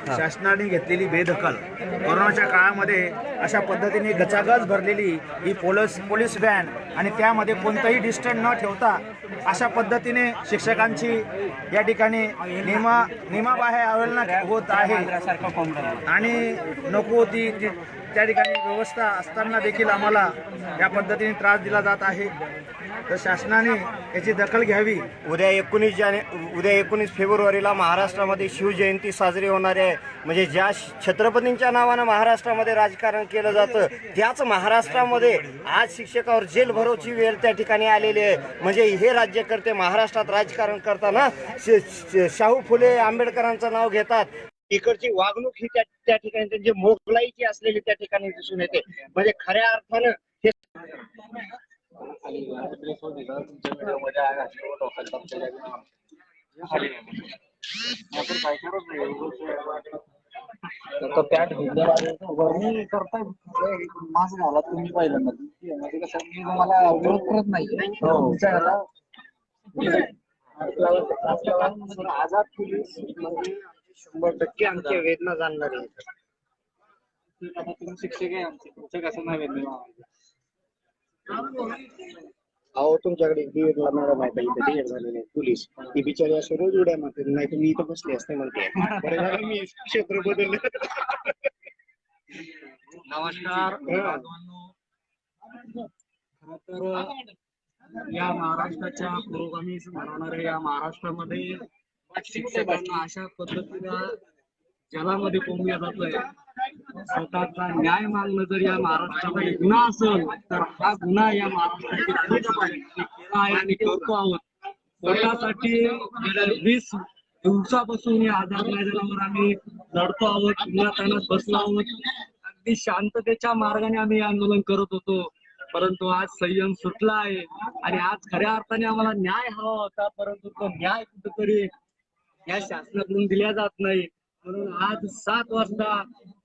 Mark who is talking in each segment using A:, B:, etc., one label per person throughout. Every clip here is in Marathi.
A: शासनाने घेतलेली बेदखल, कोरोनाच्या काळामध्ये अशा पद्धतीने गचागच भरलेली ही पोलीस व्हॅन आणि त्यामध्ये कोणताही डिस्टन्स न ठेवता अशा पद्धतीने शिक्षकांची या ठिकाणी नियमाबाह्य अवहेलना होत आहे आणि नको ती त्या ठिकाणी व्यवस्था असताना देखील आम्हाला या पद्धतीने त्रास दिला जात आहे। तर शासनाने याची दखल घ्यावी।
B: उद्या 19 फेब्रुवारीला महाराष्ट्रामध्ये शिवजयंती साजरी होणार आहे। म्हणजे ज्या छत्रपतींच्या नावानं महाराष्ट्रामध्ये राजकारण केलं जातं त्याच महाराष्ट्रामध्ये आज शिक्षकावर जेल भरोची वेळ त्या ठिकाणी आलेली आहे। म्हणजे हे राज्यकर्ते महाराष्ट्रात राजकारण करताना शाहू फुले आंबेडकरांचं नाव घेतात। इकडची वागणूक ही त्या ठिकाणी त्यांची मोगलाईची असलेली त्या ठिकाणी दिसून येते। म्हणजे खऱ्या अर्थानं हे
C: पॅट वरणी करताय मास्क घाला तुम्ही पहिल्यांदा म्हणजे कसं मी तुम्हाला विरोध करत नाही
B: आझाद पोलीस म्हणजे 100% आमची वेदना जाणणारी
C: तुम्ही शिक्षक आहे आमचे तुमचं कसं नाही वेदना
B: अहो तुमच्याकडे डीएड ला मॅडम आहे इथे डीएड झालेले पोलीस ती बिचारी असे रोज उड्या मारते नाही तर मी इथं बसले असते म्हणते बरं झालं मी क्षेत्र बदललं।
C: नमस्कार खरं तर या महाराष्ट्राच्या पुरोगामी म्हणणाऱ्या या महाराष्ट्रामध्ये शिक्षकांना अशा पद्धतीनं जलामध्ये कोंबल्या जातोय। स्वतःचा न्याय मागणं जर या महाराष्ट्रामध्ये गुन्हा असेल तर हा गुन्हा या महाराष्ट्रातील केला आहे आणि करतो आहोत। स्वतःसाठी गेल्या 20 दिवसापासून या आझाद मैदानावर आम्ही लढतो आहोत, उन्हातान्हात बसलो आहोत। अगदी शांततेच्या मार्गाने आम्ही आंदोलन करत होतो, परंतु आज संयम सुटला आहे आणि आज खऱ्या अर्थाने आम्हाला न्याय हवा होता, परंतु तो न्याय कुठेतरी या शासनाकडून दिला जात नाही। म्हणून आज 7 वाजता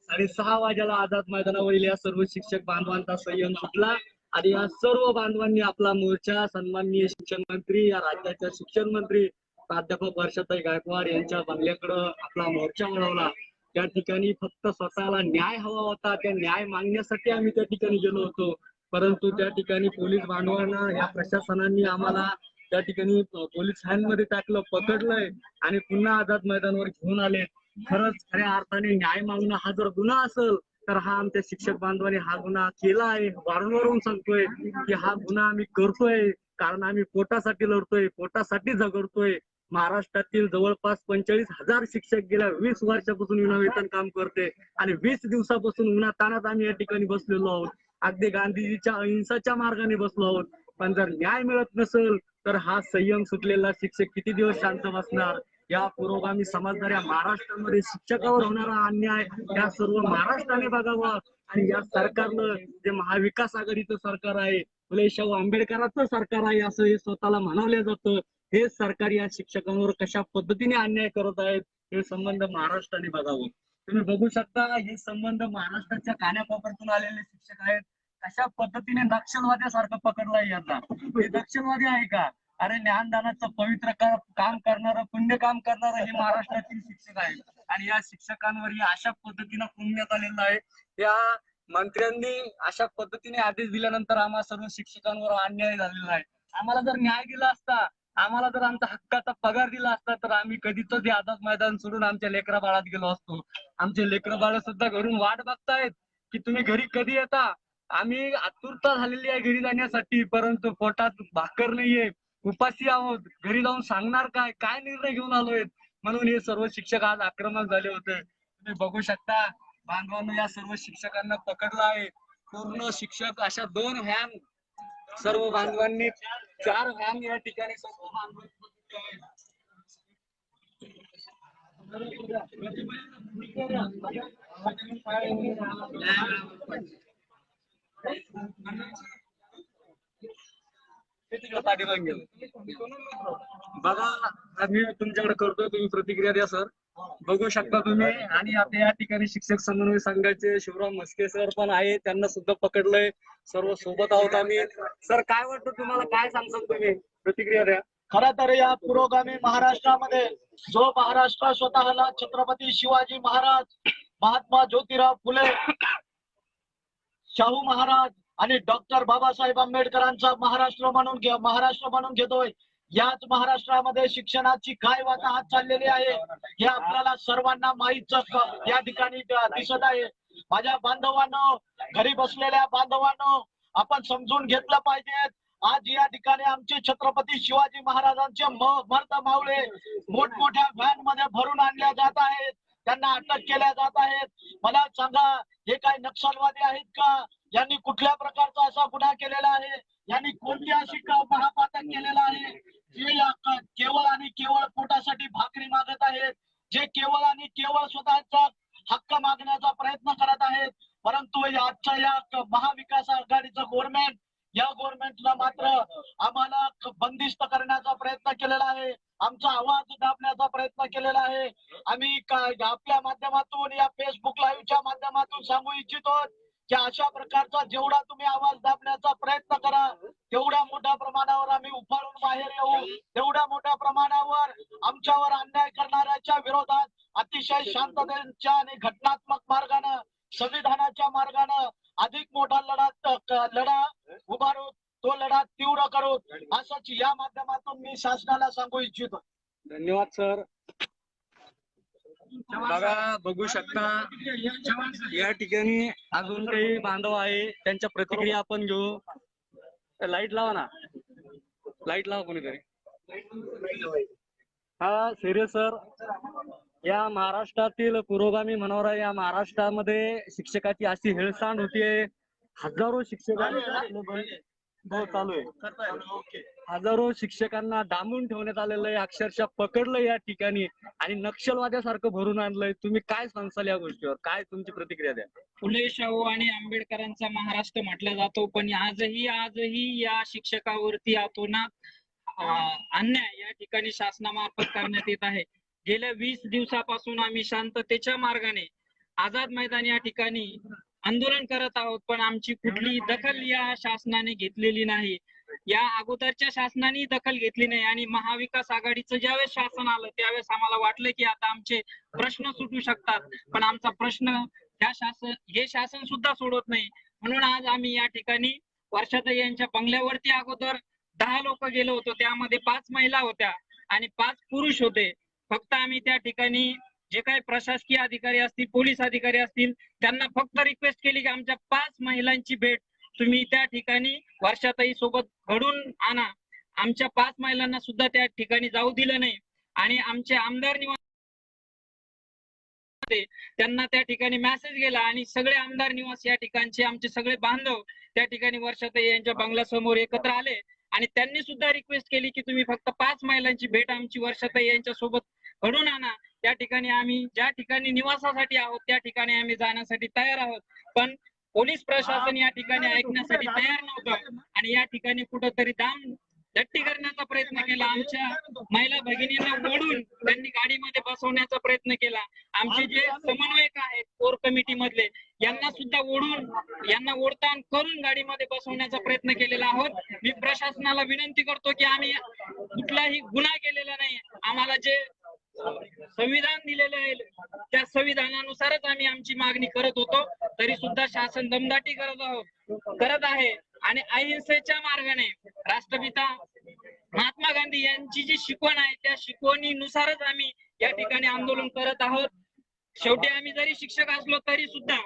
C: 6:30 वाजेला आझाद मैदानावरील या सर्व शिक्षक बांधवांचा संयम सुटला आणि या सर्व बांधवांनी आपला मोर्चा सन्माननीय शिक्षण मंत्री या राज्याच्या शिक्षण मंत्री प्राध्यापक वर्षाताई गायकवाड यांच्या बंगल्याकडे आपला मोर्चा वळवला। त्या ठिकाणी फक्त स्वतःला न्याय हवा होता, त्या न्याय मागण्यासाठी आम्ही त्या ठिकाणी गेलो होतो, परंतु त्या ठिकाणी पोलीस बांधवांना या प्रशासनाने आम्हाला त्या ठिकाणी पोलीस व्हॅनमध्ये टाकलं, पकडलंय आणि पुन्हा आझाद मैदानावर घेऊन आले। खरंच खऱ्या अर्थाने न्याय मागणं हा जर गुन्हा असेल तर हा आमच्या शिक्षक बांधवांनी हा गुन्हा केला आहे। वारंवार सांगतोय की हा गुन्हा आम्ही करतोय कारण आम्ही पोटासाठी लढतोय, पोटासाठी झगडतोय। महाराष्ट्रातील जवळपास 45,000 शिक्षक गेल्या 20 वर्षापासून विनावेतन काम करते आणि 20 दिवसापासून उन्हातान्हात आम्ही या ठिकाणी बसलेलो आहोत। अगदी गांधीजीच्या अहिंसाच्या मार्गाने बसलो आहोत, पण जर न्याय मिळत नसेल तर हा संयम सुटलेला शिक्षक किती दिवस शांत बसणार। या पुरोगामी समाजदार या महाराष्ट्रामध्ये शिक्षकावर होणारा अन्याय या सर्व महाराष्ट्राने बघावा आणि या सरकारनं जे महाविकास आघाडीचं सरकार आहे, फुले शाहू आंबेडकरांचं सरकार आहे असं हे स्वतःला म्हणावलं जातं, हे सरकार या शिक्षकांवर कशा पद्धतीने अन्याय करत आहेत हे संबंध महाराष्ट्राने बघावं। तुम्ही बघू शकता हे संबंध महाराष्ट्राच्या कानाकोपऱ्यातून आलेले शिक्षक आहेत, कशा पद्धतीने नक्षलवाद्यासारखं पकडलंय यांना। हे नक्षलवादी आहे का? अरे ज्ञानदानाचं पवित्र काम करणारं पुण्य काम करणारं हे महाराष्ट्रातील शिक्षक आहेत आणि या शिक्षकांवर अशा पद्धतीनं पुण्यात आलेलं आहे। या मंत्र्यांनी अशा पद्धतीने आदेश दिल्यानंतर आम्हा सर्व शिक्षकांवर अन्याय झालेला आहे। आम्हाला जर न्याय दिला असता, आम्हाला जर आमचा हक्काचा पगार दिला असता तर आम्ही कधीच हे आझाद मैदान सोडून आमच्या लेकरा बाळात गेलो असतो। आमचे लेकरं बाळ सुद्धा घरून वाट बघतायत की तुम्ही घरी कधी येता। आम्ही आतुरता झालेली आहे घरी जाण्यासाठी, परंतु पोटात भाकर नाहीये, उपाशी आहोत, घरी जाऊन सांगणार काय, काय निर्णय घेऊन आलोय। म्हणून हे सर्व शिक्षक आज आक्रमक झाले होते। तुम्ही बघू शकता बांधवांना या सर्व शिक्षकांना पकडलं आहे। पूर्ण शिक्षक अशा 2 व्हॅन सर्व बांधवांनी 4 व्हॅन या ठिकाणी सर्व बांधव बघा मी तुमच्याकडे करतोय, तुम्ही प्रतिक्रिया द्या सर। बघू शकता तुम्ही आणि आता या ठिकाणी शिक्षक समन्वय संघाचे शिवराम म्हस्के सर पण आहे, त्यांना सुद्धा पकडलंय। सर्व सोबत आहोत आम्ही। सर काय वाटतं तुम्हाला, काय सांगसाल तुम्ही, प्रतिक्रिया द्या।
D: खर तर या पुरोगामी महाराष्ट्रामध्ये जो महाराष्ट्र स्वतःला छत्रपती शिवाजी महाराज, महात्मा ज्योतिराव फुले, शाहू महाराज आणि डॉक्टर बाबासाहेब आंबेडकरांचा महाराष्ट्र म्हणून घेतोय, याच महाराष्ट्रामध्ये शिक्षणाची काय वाताहत चाललेली आहे हे आपल्याला सर्वांना माहीत या ठिकाणी दिसत आहे. माझ्या बांधवांनो, घरी बसलेल्या बांधवांनो, आपण समजून घेतलं पाहिजे. आज या ठिकाणी आमचे छत्रपती शिवाजी महाराजांचे मर्द मावळे मोठमोठ्या व्हॅन मध्ये भरून आणल्या जात आहेत, त्यांना अटक केल्या जात आहेत. मला सांगा, हे काय नक्षलवादी आहेत का? यांनी कुठल्या प्रकारचा असा गुन्हा केलेला आहे? यांनी कोणती अशी महापातक केलेला आहे जे केवळ आणि केवळ पोटासाठी भाकरी मागत आहेत, जे केवळ आणि केवळ स्वतःचा हक्क मागण्याचा प्रयत्न करत आहेत. परंतु आजच्या या महाविकास आघाडीचं गव्हर्नमेंट, या गव्हर्नमेंटला मात्र आम्हाला बंदिस्त करण्याचा प्रयत्न केलेला आहे, आमचा आवाज दाबण्याचा प्रयत्न केलेला आहे. आम्ही आपल्या माध्यमातून, या फेसबुक लाईव्हच्या माध्यमातून सांगू इच्छितो की अशा प्रकारचा जेवढा तुम्ही आवाज दाबण्याचा प्रयत्न करा, तेवढ्या मोठ्या प्रमाणावर आम्ही उफाळून बाहेर येऊ, तेवढ्या मोठ्या प्रमाणावर आमच्यावर अन्याय करणाऱ्याच्या विरोधात अतिशय शांततेच्या आणि घटनात्मक मार्गाने, संविधानाच्या मार्गाने अधिक मोठा लढा उभारू, तो लढा तीव्र करू, असंच या माध्यमातून मी शासनाला सांगू इच्छितो.
C: धन्यवाद सर. बघा, बघू शकता या ठिकाणी अजून काही बांधव आहे, त्यांच्या प्रतिक्रिया आपण घेऊ. लाईट लावा ना, लाईट लावा कोणीतरी. हा सिरियस सर, या महाराष्ट्रातील पुरोगामी मनोरा, या महाराष्ट्रामध्ये शिक्षकाची अशी हेळसांड होतीये. हजारो शिक्षकांना चालू आहे, हजारो शिक्षकांना डांबून ठेवण्यात आलेलं आहे, अक्षरशः पकडलं या ठिकाणी आणि नक्षलवाद्यासारखं भरून आणलंय. तुम्ही काय सांगसाल या गोष्टीवर? काय तुमची प्रतिक्रिया द्या.
E: फुले, शाहू आणि आंबेडकरांचा महाराष्ट्र म्हटला जातो, पण आजही या शिक्षकावरती अतोनात अन्याय या ठिकाणी शासनामार्फत करण्यात येत आहे. गेल्या 20 दिवसापासून आम्ही शांततेच्या मार्गाने आझाद मैदान या ठिकाणी आंदोलन करत आहोत, पण आमची कुठलीही दखल या शासनाने घेतलेली नाही. या अगोदरच्या शासनाने दखल घेतली नाही आणि महाविकास आघाडीचं ज्यावेळेस शासन आलं त्यावेळेस आम्हाला वाटलं की आता आमचे प्रश्न सुटू शकतात, पण आमचा प्रश्न हे शासन सुद्धा सोडत नाही. म्हणून आज आम्ही या ठिकाणी वर्षाताई यांच्या बंगल्यावरती अगोदर 10 लोक गेलो होतो, त्यामध्ये 5 महिला होत्या आणि 5 पुरुष होते. फक्त आम्ही त्या ठिकाणी जे काही प्रशासकीय अधिकारी असतील, पोलीस अधिकारी असतील, त्यांना फक्त रिक्वेस्ट केली की आमच्या 5 महिलांची भेट तुम्ही त्या ठिकाणी वर्षाताई सोबत घडून आणा. आमच्या 5 महिलांना सुद्धा त्या ठिकाणी जाऊ दिलं नाही आणि आमचे आमदार निवास त्यांना त्या ठिकाणी मेसेज गेला आणि सगळे आमदार निवास या ठिकाणचे आमचे सगळे बांधव त्या ठिकाणी वर्षाताई यांच्या बंगल्यासमोर एकत्र आले आणि त्यांनी सुद्धा रिक्वेस्ट केली की तुम्ही फक्त 5 महिलांची भेट आमची वर्षाताई यांच्या सोबत घडून आणा. त्या ठिकाणी आम्ही ज्या ठिकाणी निवासासाठी आहोत त्या ठिकाणी आम्ही जाण्यासाठी तयार आहोत, पण पोलीस प्रशासन या ठिकाणी ऐकण्यासाठी तयार नव्हतं आणि या ठिकाणी कुठंतरी दट्टी करण्याचा प्रयत्न केला. आमच्या महिला भगिनींना ओढून त्यांनी गाडीमध्ये बसवण्याचा प्रयत्न केला. आमचे जे समन्वयक आहेत कोर कमिटी मधले, यांना सुद्धा यांना ओढताण करून गाडीमध्ये बसवण्याचा प्रयत्न केलेला आहोत. मी प्रशासनाला विनंती करतो की आम्ही कुठलाही गुन्हा केलेला नाही. आम्हाला जे संविधान दिलेलं आहे त्या संविधानानुसारच आम्ही आमची मागणी करत होतो, तरी सुद्धा शासन दमदाटी करत आहे आणि अहिंसेच्या मार्गाने राष्ट्रपिता महात्मा गांधी यांची जी शिकवण आहे त्या शिकवणीनुसारच आम्ही या ठिकाणी आंदोलन करत आहोत. शेवटी आम्ही जरी शिक्षक असलो तरी सुद्धा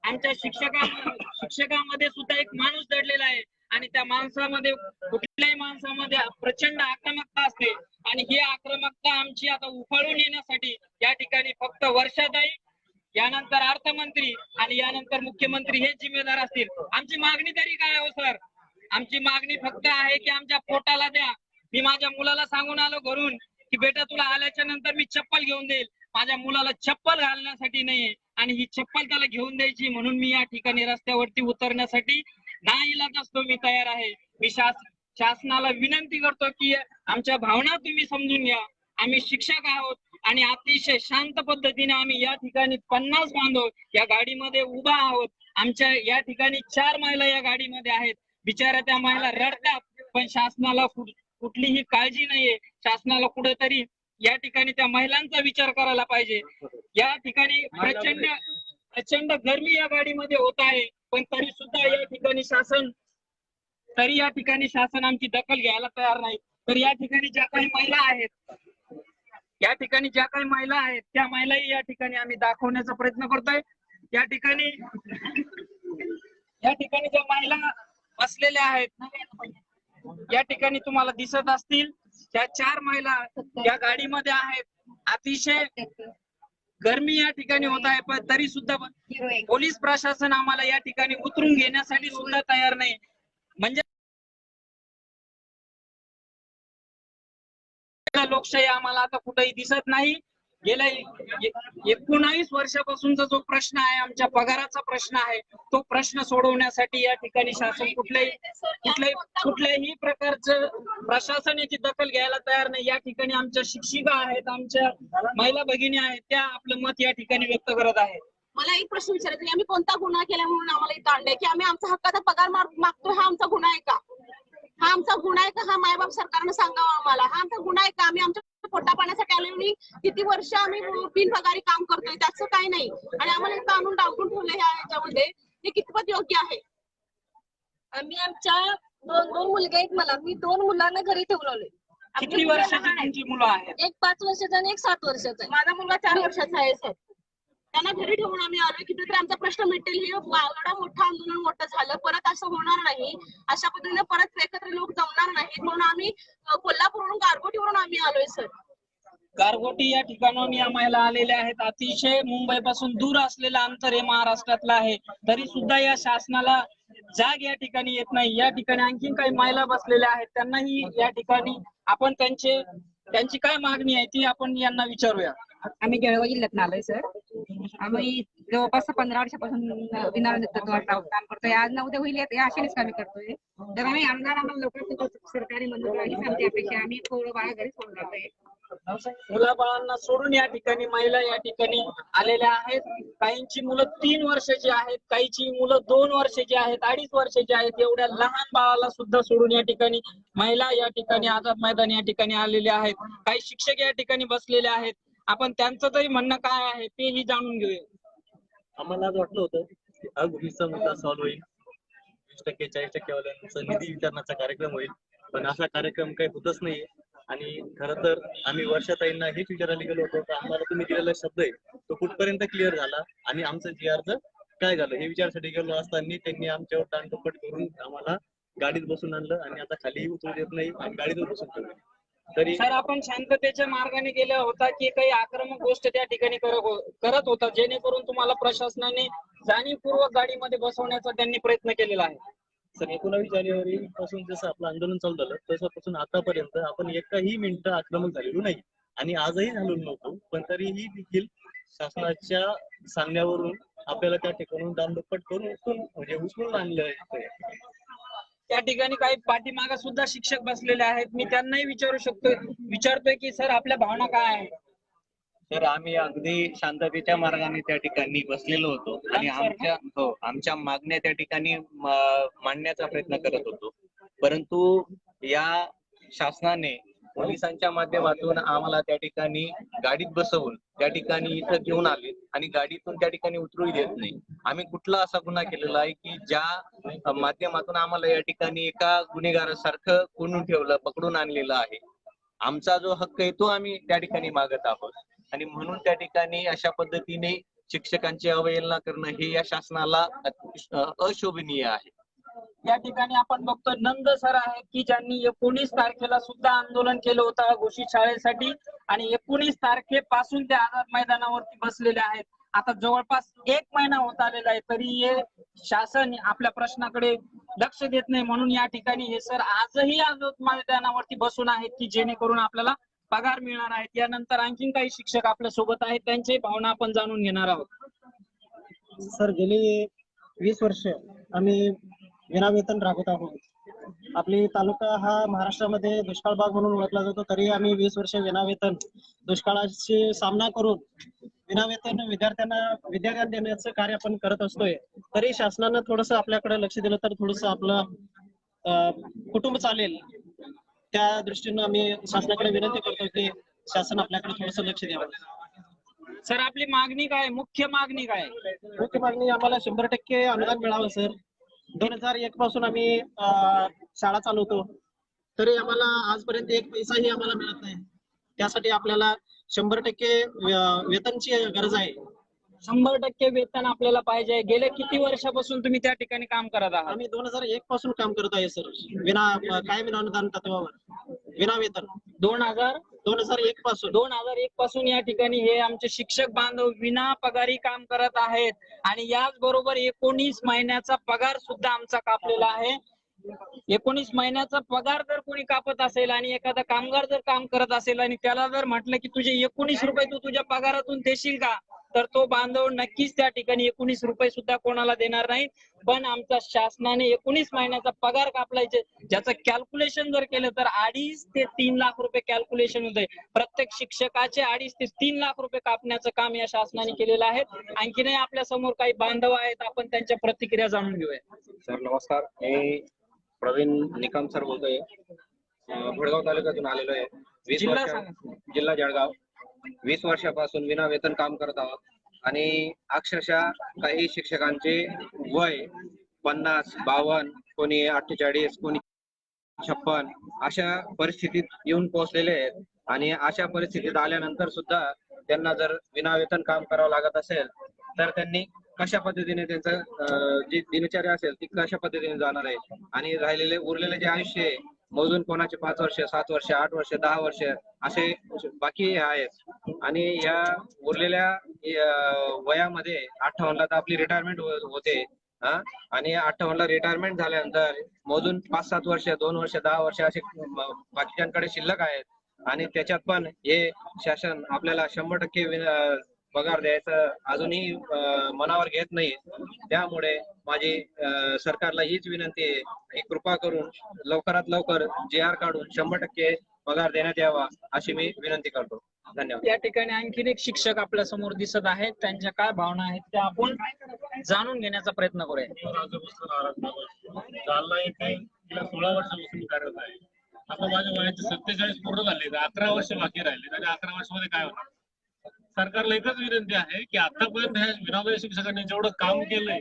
E: आमच्या शिक्षकांमध्ये सुद्धा एक माणूस दडलेला आहे आणि त्या माणसामध्ये, कुठल्याही माणसामध्ये प्रचंड आक्रमकता असते आणि ही आक्रमकता आमची आता उफाळून येण्यासाठी या ठिकाणी फक्त वर्षाताई, यानंतर अर्थमंत्री आणि यानंतर मुख्यमंत्री हे जिम्मेदार असतील. आमची मागणी तरी काय हो सर? आमची मागणी फक्त आहे की आमच्या पोटाला द्या. मी माझ्या मुलाला सांगून आलो घरून की बेटा तुला आल्याच्या नंतर मी चप्पल घेऊन देईल. माझ्या मुलाला चप्पल घालण्यासाठी नाहीये आणि ही चप्पल त्याला घेऊन द्यायची, म्हणून मी या ठिकाणी रस्त्यावरती उतरण्यासाठी नाईलाज असतो मी तयार आहे. मी शासनाला विनंती करतो की आमच्या भावना तुम्ही समजून घ्या. आम्ही शिक्षक आहोत आणि अतिशय शांत पद्धतीने आम्ही या ठिकाणी 50 बांधव या गाडीमध्ये उभा आहोत. आमच्या या ठिकाणी 4 महिला या गाडीमध्ये आहेत. बिचारा त्या महिला रडतात, पण शासनाला कुठलीही काळजी नाहीये. शासनाला कुठेतरी या ठिकाणी त्या महिलांचा विचार करायला पाहिजे. या ठिकाणी प्रचंड गरमी या गाडीमध्ये होत आहे, पण तरी सुद्धा या ठिकाणी शासन आमची दखल घ्यायला तयार नाही. तर या ठिकाणी ज्या काही महिला आहेत त्या महिलाही या ठिकाणी आम्ही दाखवण्याचा प्रयत्न करतोय. या ठिकाणी ज्या महिला बसलेल्या आहेत या ठिकाणी तुम्हाला दिसत असतील, त्या 4 महिला या गाडीमध्ये आहेत. अतिशय गरमी या ठिकाणी होत आहे, पण तरी सुद्धा पोलीस प्रशासन आम्हाला या ठिकाणी उतरून घेण्यासाठी सुद्धा तयार नाही. म्हणजे लोकशाही आम्हाला आता कुठेही दिसत नाही. गेल्या 19 वर्षापासूनचा जो प्रश्न आहे, आमच्या पगाराचा प्रश्न आहे, तो प्रश्न सोडवण्यासाठी या ठिकाणी शासन कुठल्याही प्रकारचं प्रशासन याची दखल घ्यायला तयार नाही. या ठिकाणी आमच्या शिक्षिका आहेत, आमच्या महिला भगिनी आहेत, त्या आपलं मत या ठिकाणी व्यक्त करत आहेत.
F: मला एक प्रश्न विचारायचा आहे, आम्ही कोणता गुन्हा केला म्हणून आम्हाला इथं आणलंय? की आम्ही आमचा हक्काचा पगार मागतोय, हा आमचा गुन्हा आहे का? हा आमचा गुन्हा आहे का? हा मायबाप सरकारनं सांगावं आम्हाला. हा आमचा गुन्हा आहे का? आम्ही आमच्या पोटा पाण्यासाठी आलो, किती वर्ष आम्ही बिनपगारी काम करतोय, त्याचं काही नाही, आणि आम्हाला इथं आणून डावटून ठेवलं ह्याच्यामध्ये, हे कितपत योग्य आहे?
G: आम्ही आमच्या दोन मुलगे आहेत. मी 2 मुलांना घरी ठेवलोय.
E: किती वर्षाची तुमची मुलं आहेत?
G: एक 5 वर्षाचा आणि एक 7 वर्षाचा आहे.
F: माझा मुलगा 4 वर्षाचा आहे सर. त्यांना घरी ठेवून आम्ही आलोय, कितीतरी आमचा प्रश्न मिटेल. हे एवढा मोठं आंदोलन मोठं झालं, परत असं होणार नाही, अशा पद्धतीने परत एकत्र लोक जमणार नाहीत म्हणून आम्ही कोल्हापूरवरून गारगोटीवरून आम्ही आलोय सर.
E: गारगोटी या ठिकाणाहून या महिला आलेल्या आहेत. अतिशय मुंबईपासून दूर असलेलं अंतर हे महाराष्ट्रातलं आहे, तरी सुद्धा या शासनाला जाग या ठिकाणी येत नाही. या ठिकाणी आणखीन काही महिला बसलेल्या आहेत, त्यांनाही या ठिकाणी आपण त्यांची काय मागणी आहे ती आपण यांना विचारूया.
H: आम्ही जळगाव जिल्ह्यात आलोय सर. आम्ही जवळपास 15 वर्षापासून विना नेतृत्वात काम करतोय. आज ना उद्या होईल या आशेनेच काम करतोय. तर आम्ही आम्हाला लवकर सरकारी मदत हीच आमची अपेक्षा. आम्ही थोडं बाळा घरी सोडून जातोय.
E: मुलाबाळांना सोडून या ठिकाणी महिला या ठिकाणी आलेल्या आहेत. काहींची मुलं 3 वर्षाची आहेत, काहींची मुलं 2 वर्षाची आहेत, 2.5 वर्षाची आहेत. एवढ्या लहान बाळाला सुद्धा सोडून या ठिकाणी महिला या ठिकाणी आझाद मैदान या ठिकाणी आलेले आहेत. काही शिक्षक या ठिकाणी बसलेले आहेत. आपण त्यांचं तरी म्हणणं काय आहे तेही जाणून घेऊया.
I: आम्हाला आज वाटलं होतं की हा गुन्हेचा मुद्दा सॉल्व्ह होईल, 20% 40% वाल्यांचा निधी वितरणाचा कार्यक्रम होईल, पण असा कार्यक्रम काही होतच नाहीये. आणि खरं तर आम्ही वर्षाताईंना हेच विचारायला गेलो होतो की आम्हाला तुम्ही दिलेला शब्द आहे तो कुठपर्यंत क्लिअर झाला आणि आमचं जी अर्ज काय झालं हे विचारासाठी गेलो असताना त्यांनी आमच्यावर दांडोपट करून आम्हाला गाडीत बसून आणलं आणि आता खाली उतरू देत नाही, आम्ही गाडीत बसून ठेवलं. तरी
E: सर, आपण शांततेच्या मार्गाने गेला होता की काही आक्रमक गोष्ट त्या ठिकाणी करत होता, जेणेकरून तुम्हाला प्रशासनाने जाणीवपूर्वक गाडीमध्ये बसवण्याचा त्यांनी प्रयत्न केलेला आहे?
I: सर, 19 जानेवारी पासून जसं आपलं आंदोलन चालू झालं तसापासून आतापर्यंत आपण एकाही मिनिटं आक्रमक झालेलो नाही आणि आजही झालो नव्हतो, पण तरीही देखील शासनाच्या सांगण्यावरून आपल्याला त्या ठिकाणून दांडोपट करून उचलून आणलं आहे.
E: त्या ठिकाणी काही पाठीमागा सुद्धा शिक्षक बसलेले आहेत. मी त्यांनाही विचारतोय की सर, आपल्या भावना काय आहे?
J: तर आम्ही अगदी शांततेच्या मार्गाने त्या ठिकाणी बसलेलो होतो आणि आमच्या मागण्या त्या ठिकाणी मांडण्याचा प्रयत्न करत होतो, परंतु या शासनाने पोलिसांच्या माध्यमातून आम्हाला त्या ठिकाणी गाडीत बसवून त्या ठिकाणी इथं घेऊन आले आणि गाडीतून त्या ठिकाणी उतरू देत नाही. आम्ही कुठला असा गुन्हा केलेला आहे की ज्या माध्यमातून आम्हाला या ठिकाणी एका गुन्हेगारासारखं कोंडून ठेवलं, पकडून आणलेलं आहे? आमचा जो हक्क आहे तो आम्ही त्या ठिकाणी मागत आहोत आणि म्हणून त्या ठिकाणी अशा पद्धतीने शिक्षकांची अवहेलना करणं हे या शासनाला अशोभनीय आहे.
E: या ठिकाणी आपण बघतो नंद सर आहेत की ज्यांनी 19 तारखेला सुद्धा आंदोलन केलं होतं घोषित शाळेसाठी आणि 19 तारखेपासून ते आझाद मैदानावरती बसलेले आहेत. आता जवळपास 1 महिना होत आलेला आहे, तरी हे शासन आपल्या प्रश्नाकडे लक्ष देत नाही. म्हणून या ठिकाणी हे सर आजही आझाद मैदानावरती बसून आहेत की जेणेकरून आपल्याला पगार मिळणार आहेत. यानंतर आणखीन काही शिक्षक आपल्या सोबत आहेत, त्यांची भावना आपण जाणून घेणार आहोत.
K: सर, गेली 20 वर्ष आम्ही विनावेतन राबत आहोत. आपली तालुका हा महाराष्ट्रामध्ये दुष्काळ भाग म्हणून ओळखला जातो, तरी आम्ही 20 वर्ष विनावेतन दुष्काळाशी सामना करून विनावेतन विद्यार्थ्यांना देण्याचं कार्य आपण करत असतोय. तरी शासनानं थोडंसं आपल्याकडे लक्ष दिलं तर थोडंसं आपलं कुटुंब चालेल. त्या दृष्टीनं आम्ही शासनाकडे विनंती करतो की शासन आपल्याकडे थोडंसं लक्ष द्यावं.
E: सर आपली मागणी काय, मुख्य मागणी काय?
K: मुख्य मागणी आम्हाला 100% अनुदान मिळावं सर. 2001 पासून आम्ही शाळा चालवतो, तरी आम्हाला आजपर्यंत एक पैसाही आम्हाला मिळत नाही. त्यासाठी आपल्याला 100% वेतनची गरज आहे.
E: 100% वेतन आपल्याला पाहिजे. गेल्या किती वर्षापासून तुम्ही त्या ठिकाणी काम करत आहात?
K: आम्ही 2001 पासून काम करत आहे सर, कायम विना अनुदान तत्वावर, विना वेतन. 2001 पासून
E: 2001 पासून या ठिकाणी हे आमचे शिक्षक बांधव विना पगारी काम करत आहेत आणि याचबरोबर 19 महिन्याचा पगार सुद्धा आमचा कापलेला आहे. 19 महिन्याचा पगार जर कोणी कापत असेल आणि एखादा कामगार जर काम करत असेल आणि त्याला जर म्हटलं की तुझे 19 रुपये तू तुझ्या पगारातून देशील का, तर तो बांधव नक्कीच त्या ठिकाणी 19 रुपये सुद्धा कोणाला देणार नाही. पण आमच्या शासनाने 19 महिन्याचा पगार कापलायचे, ज्याचं कॅल्क्युलेशन जर केलं तर 2.5 ते 3 लाख रुपये कॅल्क्युलेशन होते. प्रत्येक शिक्षकाचे 2.5 ते 3 लाख रुपये कापण्याचं काम या शासनाने केलेलं आहे. आणखीनही आपल्या समोर काही बांधव आहेत, आपण त्यांच्या प्रतिक्रिया जाणून घेऊया.
L: सर नमस्कार, मी प्रवीण निकम सर बोलतोय. भडगाव तालुक्यातून आलेलो आहे. 20
E: जिल्हा
L: वर्ष,
E: सांगा.
L: जिल्हा जळगाव. 20 वर्षापासून विना वेतन काम करत आहोत आणि अक्षरशः काही शिक्षकांचे वय 50, 52, कोणी 48, कोणी 56 अशा परिस्थितीत येऊन पोहोचलेले आहेत. आणि अशा परिस्थितीत आल्यानंतर सुद्धा त्यांना जर विना वेतन काम करावं लागत असेल तर त्यांनी कशा पद्धतीने त्यांचं जी दिनचर्या असेल ती कशा पद्धतीने जाणार आहे. आणि उरलेले जे आयुष्य आहे, मोजून कोणाचे 5 वर्ष, 7 वर्ष, 8 वर्ष, 10 वर्ष असे बाकी आहेत. आणि या उरलेल्या वयामध्ये 58ला तर आपली रिटायरमेंट होते. आणि 58ला रिटायरमेंट झाल्यानंतर मोजून 5-7 वर्ष, 2 वर्ष, 10 वर्ष असे बाकीच्यांकडे शिल्लक आहेत. आणि त्याच्यात पण हे शासन आपल्याला 100% पगार द्यायचं अजूनही मनावर घेत नाही. त्यामुळे माझी सरकारला हीच विनंती आहे की कृपा करून लवकरात लवकर GR काढून 100% पगार देण्यात यावा अशी मी विनंती करतो. धन्यवाद.
E: या ठिकाणी आणखीन एक शिक्षक आपल्या समोर दिसत आहेत, त्यांच्या काय भावना आहेत त्या आपण जाणून घेण्याचा प्रयत्न करूया.
C: जालना येथे गेल्या 16 वर्षापासून कार्यरत आहे. आता माझ्या वयाचे 47 पूर्ण झाले, 11 वर्ष बाकी राहिले आणि 11 वर्षामध्ये काय होणार. सरकारला एकच विनंती आहे की आतापर्यंत ह्या विनामूल्य शिक्षकांनी जेवढं काम केलंय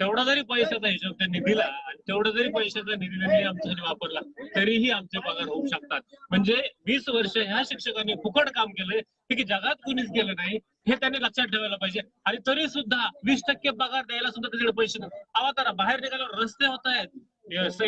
C: तेवढा जरी पैशाचा हिशोब त्यांनी दिला आणि तेवढा जरी पैशाचा निधी त्यांनी आमच्यासाठी वापरला तरीही आमचे पगार होऊ शकतात. म्हणजे 20 वर्ष ह्या शिक्षकांनी फुकट काम केलंय की जगात कोणीच केलं नाही, हे त्यांनी लक्षात ठेवायला पाहिजे. आणि तरी सुद्धा 20% पगार द्यायला सुद्धा त्याच्याकडे पैसे नाही. आवा बाहेर निघाल्यावर रस्ते होत आहेत,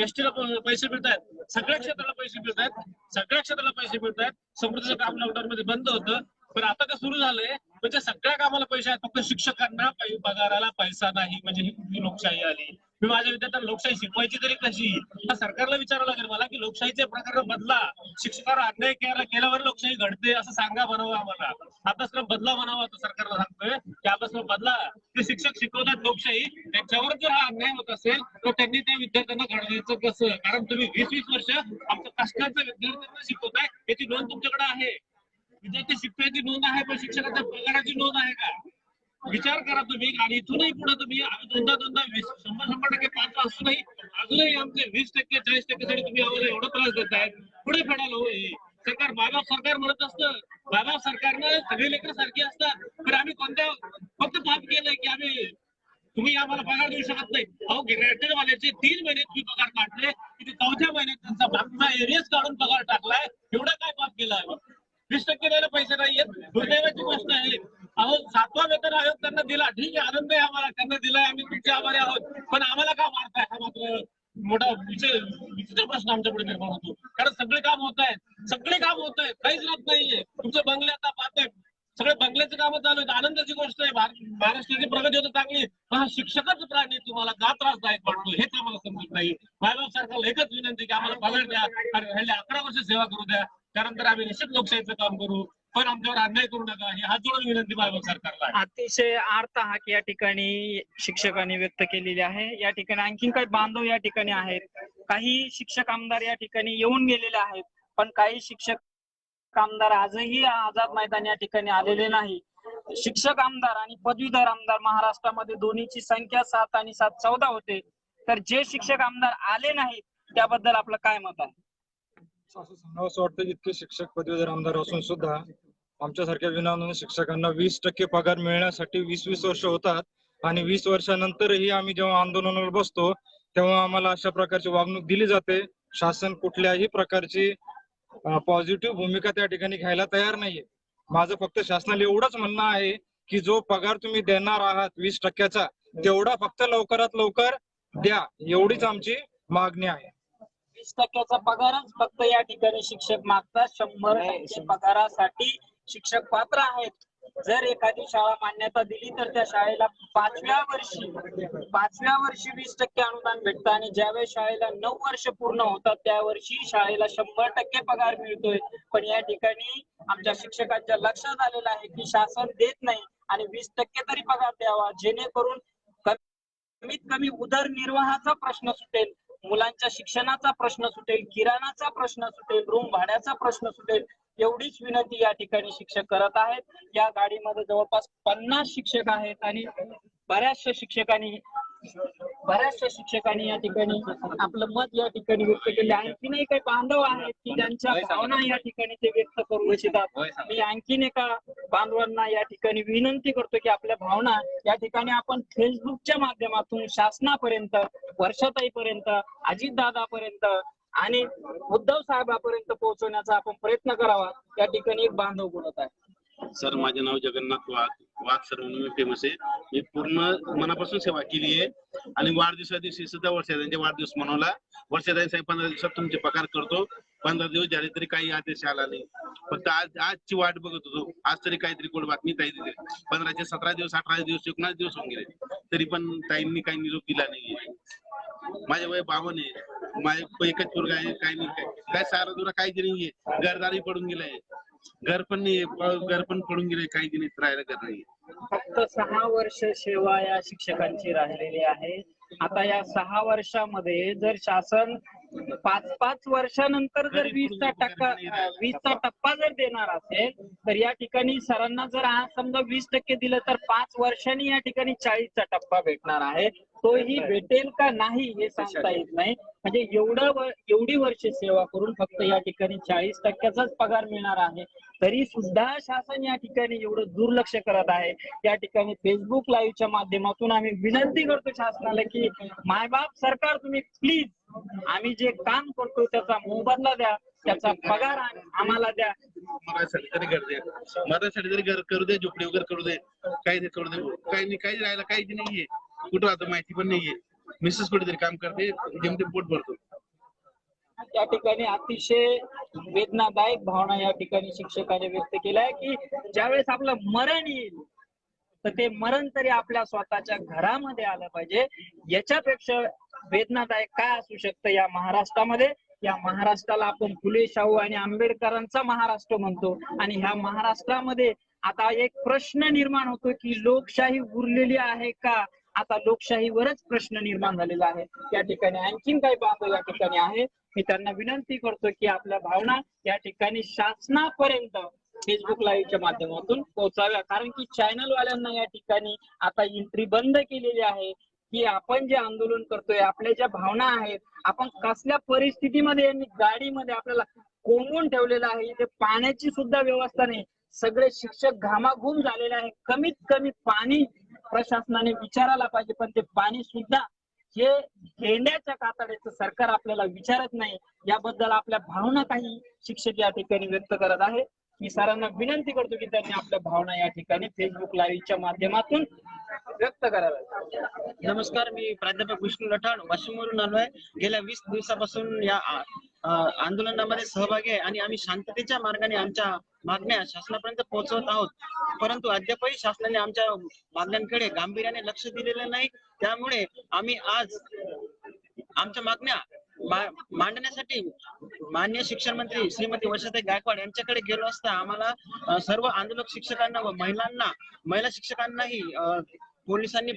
C: एसटीला पैसे मिळत आहेत, सगळ्या क्षेत्राला पैसे मिळत आहेत, सगळ्या क्षेत्राला पैसे मिळत आहेत. समृद्धीचं काम लॉकडाऊन मध्ये बंद होतं, पण आता का सुरू झालंय म्हणजे सगळ्या कामाला पैसे आहेत, फक्त शिक्षकांना पगाराला पैसा नाही. म्हणजे ही कुठली लोकशाही आली. मी माझ्या विद्यार्थ्यांना लोकशाही शिकवायची तरी कशी, हा सरकारला विचारावं लागेल मला की लोकशाहीचे प्रकार बदला. शिक्षकांवर अन्याय केल्यावर लोकशाही घडते असं सांगा म्हणावं आम्हाला. अभ्यासक्रम बदला म्हणावा असं सरकारला सांगतोय की अभ्यासक्रम बदला. ते शिक्षक शिकवतात लोकशाही, त्यांच्यावर जर हा अन्याय होत असेल तर त्यांनी त्या विद्यार्थ्यांना घडवायचं कसं. कारण तुम्ही 20-20 वर्ष आमच्या कष्टाचं विद्यार्थ्यांना शिकवताय, याची नोंद तुमच्याकडे आहे. विद्यार्थी शिक्षणाची नोंद आहे पण शिक्षकाच्या पगाराची नोंद आहे का, विचार करा तुम्ही. आणि इथूनही पुढे तुम्ही आम्ही दोनदा 100% पात्र असूनही अजूनही आमचे 20%, 40% साठी तुम्ही आम्हाला एवढा त्रास देताय. पुढे फेडायला होय. सरकार मायबाप सरकार म्हणत असतं, मायबाप सरकारनं सगळे लेकर सारखे असतात. पण आम्ही कोणत्या फक्त पाप केलंय की आम्ही तुम्ही आम्हाला पगार देऊ शकत नाही. अहो ग्रॅज्युएटवाल्याचे 3 महिने तुम्ही पगार काढले, की 4थ्या महिन्यात त्यांचा मागचा एरियाच काढून पगार टाकलाय. एवढा काय पाप केलाय. 20% द्यायला पैसे नाहीयेत, दुर्दैवाची गोष्ट आहे. अहो 7वा वेतन आयोग त्यांना दिला, ठीक आहे, आनंद आहे आम्हाला, त्यांना दिलाय, आम्ही तुमचे आभारी आहोत. पण आम्हाला का मारताय हा मात्र मोठा विचित्र प्रश्न आमच्या पुढे निर्माण होतो. कारण सगळे काम होत आहेत, सगळे काम होत आहेत, काहीच राहत नाहीये. तुमचे बंगले आता पाहताय, सगळे बंगल्याचे कामं चालू आहेत. आनंदाची गोष्ट आहे, महाराष्ट्राची प्रगती होते चांगली. पण हा शिक्षकच प्राणी तुम्हाला का त्रासदायक वाटतो हेच आम्हाला समजत नाही. मायबाप सरकारला एकच विनंती की आम्हाला पगार द्या आणि राहिले 11 वर्ष सेवा करू द्या. त्यानंतर आम्ही निश्चित लोकशाहीचं काम करू, पण आमच्यावर अन्याय करू नका ही हात जोडून विनंती मायबाप सरकारला.
E: अतिशय आर्त हाक या ठिकाणी शिक्षकांनी व्यक्त केलेली आहे. या ठिकाणी आणखीन काही बांधव या ठिकाणी आहेत, काही शिक्षक आमदार या ठिकाणी येऊन गेलेले आहेत, पण काही शिक्षक आमदार आजही आझाद मैदान या ठिकाणी आलेले नाही. शिक्षक आमदार आणि पदवीधर आमदार महाराष्ट्रामध्ये दोन्हीची संख्या 7 आणि 7 14 होते. तर जे शिक्षक आमदार आले नाहीत त्याबद्दल आपलं काय मत आहे?
M: असं सांगावं असं वाटतं की इतके शिक्षक पदवीधर आमदार असून सुद्धा आमच्यासारख्या विनानून शिक्षकांना 20% पगार मिळण्यासाठी 20-20 वर्ष होतात आणि 20 वर्षानंतरही आम्ही जेव्हा आंदोलनावर बसतो तेव्हा आम्हाला अशा प्रकारची वागणूक दिली जाते. शासन कुठल्याही प्रकारची पॉझिटिव्ह भूमिका त्या ठिकाणी घ्यायला तयार नाहीये. माझं फक्त शासनाला एवढंच म्हणणं आहे की जो पगार तुम्ही देणार आहात 20%चा तेवढा फक्त लवकरात लवकर द्या, एवढीच आमची मागणी आहे.
E: 20% पगारच फक्त या ठिकाणी शिक्षक मागतात. 100% पगारासाठी शिक्षक पात्र आहेत. जर एखादी शाळा मान्यता दिली तर त्या शाळेला पाचव्या वर्षी 20% अनुदान भेटतं आणि ज्यावेळेस शाळेला 9 वर्ष पूर्ण होतात त्यावर्षी शाळेला 100% पगार मिळतोय. पण या ठिकाणी आमच्या शिक्षकांच्या लक्षात आलेलं आहे की शासन देत नाही आणि 20% तरी पगार द्यावा, जेणेकरून कमीत कमी उदरनिर्वाहाचा प्रश्न सुटेल, मुलांच्या शिक्षणाचा प्रश्न सुटेल, किराणाचा प्रश्न सुटेल, रूम भाड्याचा प्रश्न सुटेल. एवढीच विनंती या ठिकाणी शिक्षक करत आहेत. या गाडीमध्ये जवळपास 50 शिक्षक आहेत आणि बऱ्याचशा शिक्षकांनी या ठिकाणी आपलं मत या ठिकाणी व्यक्त केले. आणखीनही काही बांधव आहेत की ज्यांच्या भावना या ठिकाणी ते व्यक्त करू इच्छितात. मी आणखीन एका बांधवांना या ठिकाणी विनंती करतो की आपल्या भावना या ठिकाणी आपण फेसबुकच्या माध्यमातून शासनापर्यंत, वर्षाताईपर्यंत, अजितदादापर्यंत आणि उद्धव साहेबांपर्यंत पोहोचवण्याचा आपण प्रयत्न करावा. या ठिकाणी एक बांधव बोलत आहे.
N: सर, माझे नाव जगन्नाथ वाघ सर म्हणून फेमस आहे. मी पूर्ण मनापासून सेवा केली आहे आणि वाढदिवसा दिवशी सुद्धा वर्षाताईंचे वाढदिवस मनवला. वर्षाताई साहेब 15 दिवसात तुमचे पगार करतो. 15 दिवस झाले तरी काही आदेश आला नाही. फक्त आजची वाट बघत होतो. आज तरी काहीतरी कोण बातमी ताई दिली. 15चे 17 दिवस, 18 दिवस, 19 दिवस होऊन गेले तरी पण ताईंनी काही निरोप दिला नाहीये. माझे वय 52 आहे. माझे एकच पोरगा आहे. काही नाही, काय सारा दुरा काहीच नाहीये. घरदारी पडून गेलाय, घर पण नाही, घर पण पडून गेले, काही दिवस राहायला घर नाही.
E: फक्त 6 वर्ष सेवा या शिक्षकांची राहिलेली आहे. आता या 6 वर्षामध्ये जर शासन 5-5 वर्षानंतर जर 20चा टप्पा जर देणार असेल तर या ठिकाणी सरांना जर आज समजा 20% दिलं तर 5 वर्षांनी या ठिकाणी 40चा टप्पा भेटणार आहे. तोही भेटेल का नाही हे सांगता येत नाही. म्हणजे एवढी वर्ष सेवा करून फक्त या ठिकाणी 40%चाच पगार मिळणार आहे. तरी सुद्धा शासन या ठिकाणी एवढं दुर्लक्ष करत आहे. या ठिकाणी फेसबुक लाईव्हच्या माध्यमातून आम्ही विनंती करतो शासनाला की मायबाप सरकार, तुम्ही प्लीज आम्ही जे काम करतो त्याचा मोबदला द्या, त्याचा पगार आम्हाला द्या.
N: मराठीसाठी तरी घर द्या, मराठीसाठी तरी घर करू दे, झोपडी वगैरे करू दे, काही करू दे. काही नाही, काही राहायला काहीच नाहीये. कुठं आता माहिती पण नाहीये. मिसेस कुठेतरी काम करते, जेमते पोट भरतो.
E: त्या ठिकाणी अतिशय वेदनादायक भावना या ठिकाणी शिक्षकाने व्यक्त केल्या आहे की ज्यावेळेस आपलं मरण येईल तर ते मरण तरी आपल्या स्वतःच्या घरामध्ये आलं पाहिजे. याच्यापेक्षा वेदनादायक काय असू शकतं या महाराष्ट्रामध्ये? या महाराष्ट्राला आपण फुले, शाहू आणि आंबेडकरांचा महाराष्ट्र म्हणतो आणि ह्या महाराष्ट्रामध्ये आता एक प्रश्न निर्माण होतो की लोकशाही उरलेली आहे का? आता लोकशाहीवरच प्रश्न निर्माण झालेला आहे. या ठिकाणी आणखीन काही बांधव या ठिकाणी आहे. मी त्यांना विनंती करतो की आपल्या भावना या ठिकाणी शासनापर्यंत फेसबुक लाईव्हच्या माध्यमातून पोहोचाव्या. कारण की चॅनल वाल्यांना या ठिकाणी आता एंट्री बंद केलेली आहे की आपण जे आंदोलन करतोय, आपल्या ज्या भावना आहेत, आपण कसल्या परिस्थितीमध्ये गाडीमध्ये आपल्याला कोंबून ठेवलेलं आहे. इथे पाण्याची सुद्धा व्यवस्था नाही. सगळे शिक्षक घामाघूम झालेले आहे. कमीत कमी पाणी प्रशासनाने विचारायला पाहिजे, पण ते पाणी सुद्धा हे गेंड्याच्या कातड्याचं सरकार आपल्याला विचारत नाही. याबद्दल आपल्या भावना काही शिक्षक या ठिकाणी व्यक्त करत आहे. मी सरांना विनंती करतो की त्यांनी आपल्या भावना या ठिकाणी फेसबुक लाईव्हच्या माध्यमातून व्यक्त कराव्या.
O: नमस्कार, मी प्राध्यापक विष्णू लठाण वाशिमवरून आलो आहे. गेल्या 20 दिवसापासून या आंदोलनामध्ये सहभागी आहे आणि आम्ही शांततेच्या मार्गाने आमच्या मागण्या शासनापर्यंत पोहोचवत आहोत. परंतु अद्यापही शासनाने आमच्या मागण्यांकडे गांभीर्याने लक्ष दिलेलं नाही. त्यामुळे आम्ही आज आमच्या मागण्या मांडण्यासाठी माननीय शिक्षण मंत्री श्रीमती वर्षाताई गायकवाड यांच्याकडे गेलो असता आम्हाला सर्व आंदोलक शिक्षकांना व महिला शिक्षकांनाही पोलिसांनी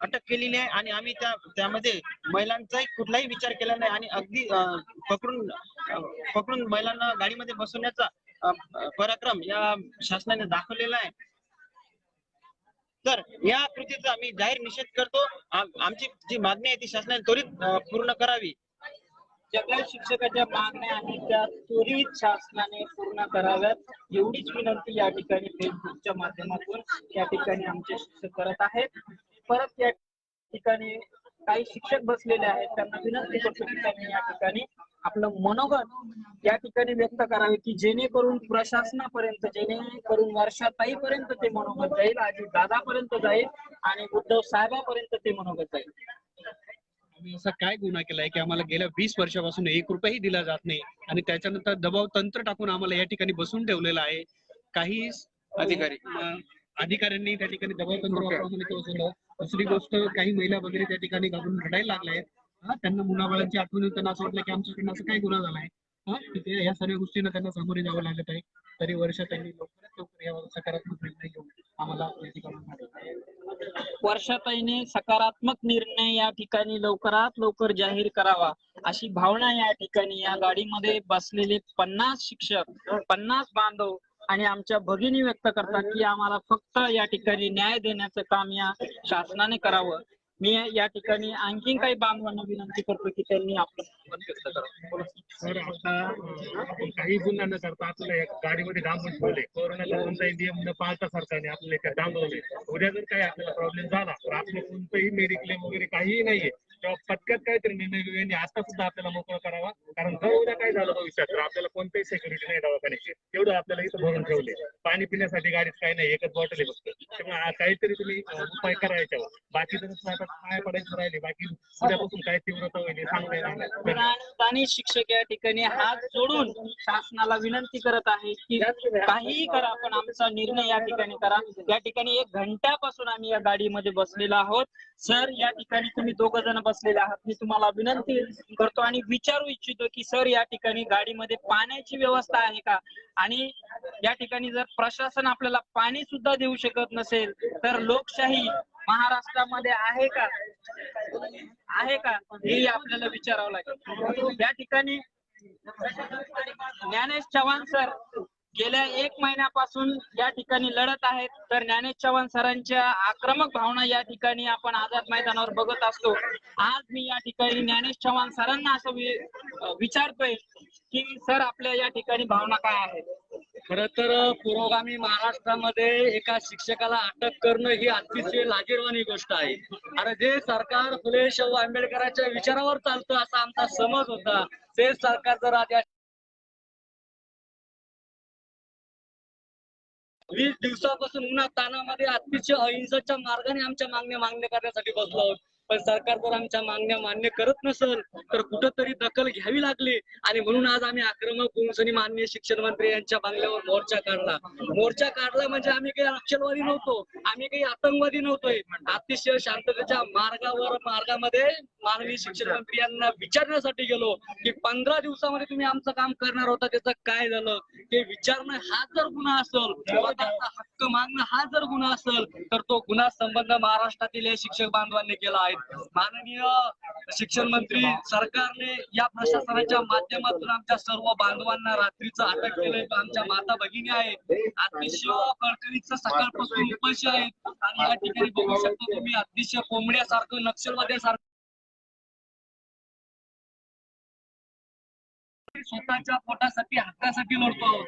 O: अटक केलेली आहे आणि आम्ही त्यामध्ये महिलांचाही कुठलाही विचार केला नाही आणि अगदी पकडून महिलांना गाडीमध्ये बसवण्याचा पराक्रम या शासनाने दाखवलेला आहे. तर या कृतीचा आम्ही जाहीर निषेध करतो. आमची जी मागणी आहे ती शासनाने त्वरित पूर्ण करावी.
E: ज्या शिक्षकाच्या मागण्या आहेत त्या त्वरित शासनाने पूर्ण कराव्यात एवढीच विनंती या ठिकाणी फेसबुकच्या माध्यमातून या ठिकाणी आमचे शिक्षक करत आहेत. परत या ठिकाणी काही शिक्षक बसलेले आहेत, त्यांना विनंती करतो की त्यांनी या ठिकाणी आपलं मनोगत या ठिकाणी व्यक्त करावे की जेणेकरून प्रशासनापर्यंत, जेणेकरून वर्षाताईपर्यंत ते मनोगत जाईल, आजी दादापर्यंत जाईल आणि उद्धव साहेबांपर्यंत ते मनोगत जाईल.
C: आम्ही असा काय गुन्हा केलाय की आम्हाला गेल्या 20 वर्षापासून 1 रुपयाही दिला जात नाही आणि त्याच्यानंतर दबाव तंत्र टाकून आम्हाला या ठिकाणी बसून ठेवलेलं आहे. काही अधिकाऱ्यांनी त्या ठिकाणी दबाव तंत्र वापरून. दुसरी गोष्ट, काही महिला वगैरे त्या ठिकाणी घालून रडायला लागल्या आहेत. त्यांना मुलाबाळांची आठवण त्यांना असं वाटलं की आमच्याकडनं असं काय गुन्हा झालाय. तिथे या सर्व गोष्टींना त्यांना सामोरे जावं लागत आहे. तरी वर्ष त्यांनी लवकरात लवकर यावर सकारात्मक निर्णय घेऊन आम्हाला या ठिकाणी
E: वर्षाताईने सकारात्मक निर्णय या ठिकाणी लवकरात लवकर जाहीर करावा अशी भावना या ठिकाणी या गाडीमध्ये बसलेले 50 शिक्षक, 50 बांधव आणि आमच्या भगिनी व्यक्त करतात की आम्हाला फक्त या ठिकाणी न्याय देण्याचं काम या शासनाने करावं. मी या ठिकाणी आणखीन काही बांधवांना विनंती करतो की त्यांनी आपलं मत व्यक्त करावं.
C: सर, आता आपण काही गुन्हा न करता आपल्या गाडीमध्ये डांबून ठेवले. कोरोनाचा कोणताही नियम न पाळता सरकारने आपल्याला डांबवले. उद्या जर काही आपल्याला प्रॉब्लेम झाला तर आपलं कोणतंही मेडिक्लेम वगैरे काहीही नाहीये, तेव्हा पटक्यात काहीतरी निर्णय घेऊन आता सुद्धा आपल्याला मोकळं करावा. कारण जर उद्या काय झालं भविष्यात तर आपल्याला कोणतेही सेक्युरिटी नाही दवाखान्याची. तेवढं आपल्याला इथं भरून ठेवले. पाणी पिण्यासाठी गाडीत काही नाही, एकच बॉटल आहे फक्त. त्यामुळे काहीतरी तुम्ही उपाय करा याच्यावर. बाकी तर आता पाय पडायचं राहिले, बाकी उद्यापासून काय तीव्रता होईल सांगता येणार नाही.
E: आणि शिक्षक या ठिकाणी हात जोडून शासनाला विनंती करत आहे की काहीही करा पण आमचा निर्णय या ठिकाणी करा. या ठिकाणी 1 घंट्यापासून आम्ही या गाडीमध्ये बसलेलो आहोत. सर, या ठिकाणी तुम्ही 2 जण बसलेले आहात. मी तुम्हाला विनंती करतो आणि विचारू इच्छितो की सर, या ठिकाणी गाडीमध्ये पाण्याची व्यवस्था आहे का? आणि या ठिकाणी जर प्रशासन आपल्याला पाणी सुद्धा देऊ शकत नसेल तर लोकशाही महाराष्ट्रामध्ये आहे का हे आपल्याला विचारावं लागेल. या ठिकाणी ज्ञानेश चव्हाण सर गेल्या 1 महिन्यापासून या ठिकाणी लढत आहेत. तर ज्ञानेश चव्हाण सरांच्या आक्रमक भावना या ठिकाणी आपण आझाद मैदानावर बघत असतो. आज मी या ठिकाणी ज्ञानेश चव्हाण सरांना असं विचारतोय की सर, आपल्या या ठिकाणी भावना काय आहेत?
C: खरं तर पुरोगामी महाराष्ट्रामध्ये एका शिक्षकाला अटक करणं ही अतिशय लाजिरवाणी गोष्ट आहे. अरे, जे सरकार फुले शाहू आंबेडकरांच्या विचारावर चालतं असा आमचा समज होता, ते सरकार जर आज 20 दिवसापासून उन्हात तानामध्ये अतिशय अहिंसाच्या मार्गाने आमच्या मागण्या करण्यासाठी बसलो आहोत. पण सरकार जर आमच्या मागण्या मान्य करत नसेल तर कुठंतरी दखल घ्यावी लागली आणि म्हणून आज आम्ही आक्रमक होऊन माननीय शिक्षण मंत्री यांच्या बंगल्यावर मोर्चा काढला म्हणजे आम्ही काही नक्षलवादी नव्हतो, आम्ही काही आतंकवादी नव्हतोय. अतिशय शांततेच्या मार्गामध्ये माननीय शिक्षण मंत्री यांना विचारण्यासाठी गेलो की 15 दिवसामध्ये तुम्ही आमचं काम करणार होता, त्याचं काय झालं ते विचारणं हा जर गुन्हा असेल किंवा त्याचा हक्क मागणं हा जर गुन्हा असेल तर तो गुन्हा संबंध महाराष्ट्रातील शिक्षक बांधवांनी केला आहे. माननीय शिक्षण मंत्री सरकारने या प्रशासनाच्या माध्यमातून आमच्या सर्व बांधवांना रात्रीचं अटक केलंय. आमच्या माता भगिनी आहेत, अतिशय कळकळीचं सकाळपासून उपाशी आहेत आणि या ठिकाणी बघू शकतो तुम्ही अतिशय कोंबड्यासारखं नक्षलवाद्यासारखं स्वतःच्या पोटासाठी हक्कासाठी लढतो आहोत.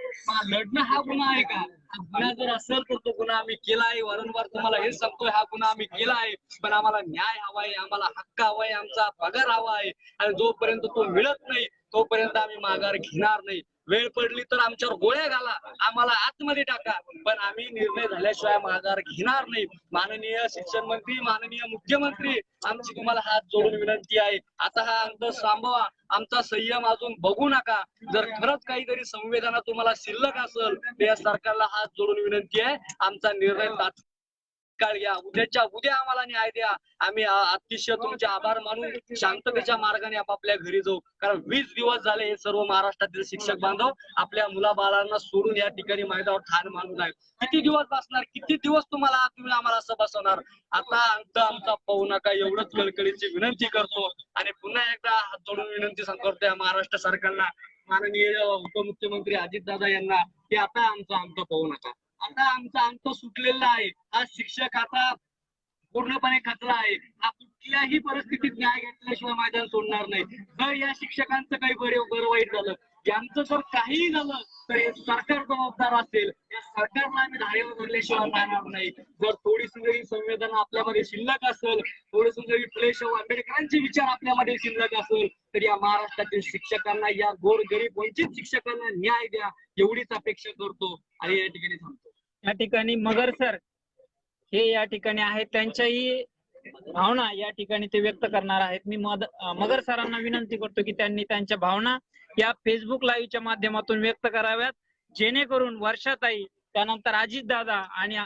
C: लढणं हा गुन्हा आहे का? हा गुन्हा जर असेल तर तो गुन्हा आम्ही केला आहे. वारंवार तुम्हाला हे सांगतोय, हा गुन्हा आम्ही केला आहे. पण आम्हाला न्याय हवाय, आम्हाला हक्क हवाय, आमचा पगार हवा आहे आणि जोपर्यंत तो मिळत नाही तोपर्यंत आम्ही माघार घेणार नाही. वेळ पडली तर आमच्यावर गोळ्या घाला, आम्हाला आतमध्ये टाका, पण आम्ही निर्णय झाल्याशिवाय माघार घेणार नाही. माननीय शिक्षण मंत्री, माननीय मुख्यमंत्री, आमची तुम्हाला हात जोडून विनंती आहे, आता हा अंत थांबवा, आमचा संयम अजून बघू नका. जर खरंच काहीतरी संवेदना तुम्हाला शिल्लक असेल तर या सरकारला हात जोडून विनंती आहे, आमचा निर्णय तात्काळ घ्या. उद्याच्या उद्या आम्हाला न्याय द्या. आम्ही अतिशय तुमचे आभार मानून शांततेच्या मार्गाने आपापल्या घरी जाऊ. कारण 20 दिवस झाले हे सर्व महाराष्ट्रातील शिक्षक बांधव आपल्या मुलाबाळांना सोडून या ठिकाणी मैदानावर ठाण मांडून आहेत. किती दिवस बसणार? किती दिवस तुम्ही आम्हाला असं बसवणार? आता अंत आमचा पाहू नका एवढंच कळकळीची विनंती करतो आणि पुन्हा एकदा हात जोडून विनंती करतोय महाराष्ट्र सरकारला, माननीय उपमुख्यमंत्री अजितदादा यांना की आता आमचा अंत पाहू नका. आता आमचा अंत सुटलेला आहे. हा शिक्षक आता पूर्णपणे खचला आहे. हा कुठल्याही परिस्थितीत न्याय घेतल्याशिवाय मैदान सोडणार नाही. जर या शिक्षकांचं काही बरं वाईट झालं, यांचं जर काहीही झालं तर हे सरकार जबाबदार असेल. या सरकारला आम्ही धारेवर धरल्याशिवाय राहणार नाही. जर थोडीशी जरी संवेदना आपल्यामध्ये शिल्लक असेल, थोडीशी जरी फुले शाहू आंबेडकरांचे विचार आपल्यामध्ये शिल्लक असेल, तर या महाराष्ट्रातील शिक्षकांना, या गोरगरीब वंचित शिक्षकांना न्याय द्या एवढीच अपेक्षा करतो आणि या ठिकाणी थांबतो.
E: या ठिकाणी मगर सर हे या ठिकाणी आहेत, त्यांच्याही भावना या ठिकाणी ते व्यक्त करणार आहेत. मी मगर सरांना विनंती करतो की त्यांनी त्यांच्या भावना या फेसबुक लाईव्हच्या माध्यमातून व्यक्त कराव्यात, जेणेकरून वर्षाताई, त्यानंतर अजितदादा आणि